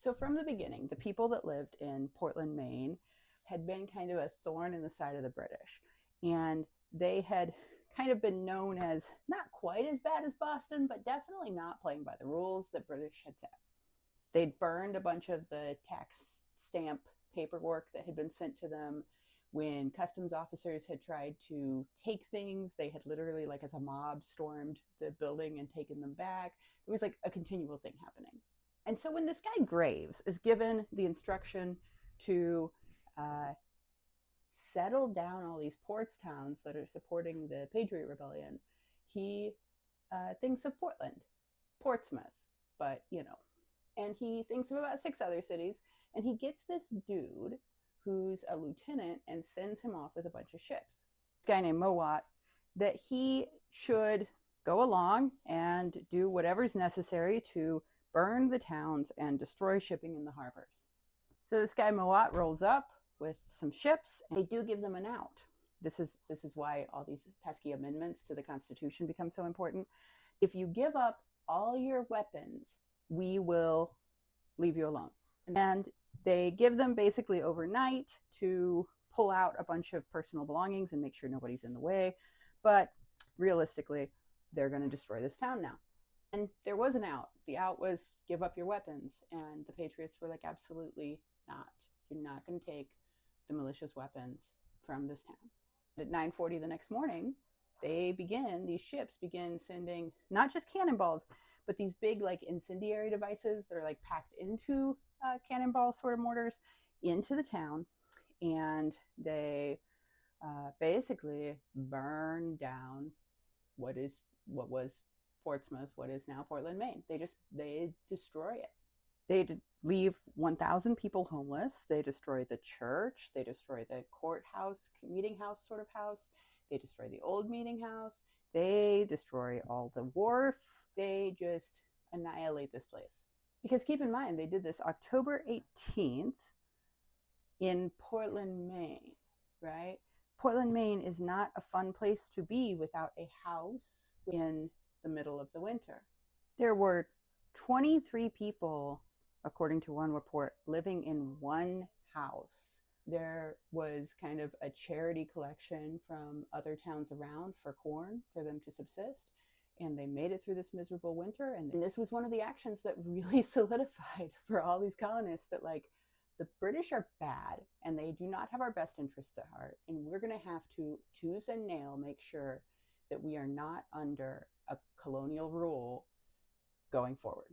So from the beginning, the people that lived in Portland, Maine had been kind of a thorn in the side of the British. And they had kind of been known as not quite as bad as Boston, but definitely not playing by the rules that British had set. They'd burned a bunch of the tax stamp paperwork that had been sent to them. When customs officers had tried to take things, they had literally, like as a mob, stormed the building and taken them back. It was like a continual thing happening. And so when this guy Graves is given the instruction to uh, settle down all these ports towns that are supporting the Patriot Rebellion, he thinks of Portland, Portsmouth, but and he thinks of about 6 other cities, and he gets this dude who's a lieutenant and sends him off with a bunch of ships. This guy named Mowat, that he should go along and do whatever's necessary to burn the towns and destroy shipping in the harbors. So this guy Mowat rolls up with some ships. And they do give them an out. This is why all these pesky amendments to the Constitution become so important. If you give up all your weapons, we will leave you alone. And they give them basically overnight to pull out a bunch of personal belongings and make sure nobody's in the way. But realistically, they're going to destroy this town now. And there was an out. The out was give up your weapons. And the Patriots were like, absolutely not. You're not going to take the malicious weapons from this town. At 9:40 the next morning, these ships begin sending not just cannonballs, but these big like incendiary devices that are like packed into cannonball sort of mortars into the town. And they basically burn down what was Portsmouth, what is now Portland, Maine. They destroy it. They leave 1,000 people homeless. They destroy the church. They destroy the courthouse, meeting house sort of house. They destroy the old meeting house. They destroy all the wharf. They just annihilate this place. Because keep in mind, they did this October 18th in Portland, Maine, right? Portland, Maine is not a fun place to be without a house in the middle of the winter. There were 23 people, according to one report, living in one house. There was kind of a charity collection from other towns around for corn for them to subsist. And they made it through this miserable winter. And this was one of the actions that really solidified for all these colonists that, like, the British are bad and they do not have our best interests at heart. And we're going to have to tooth and nail make sure that we are not under a colonial rule going forward.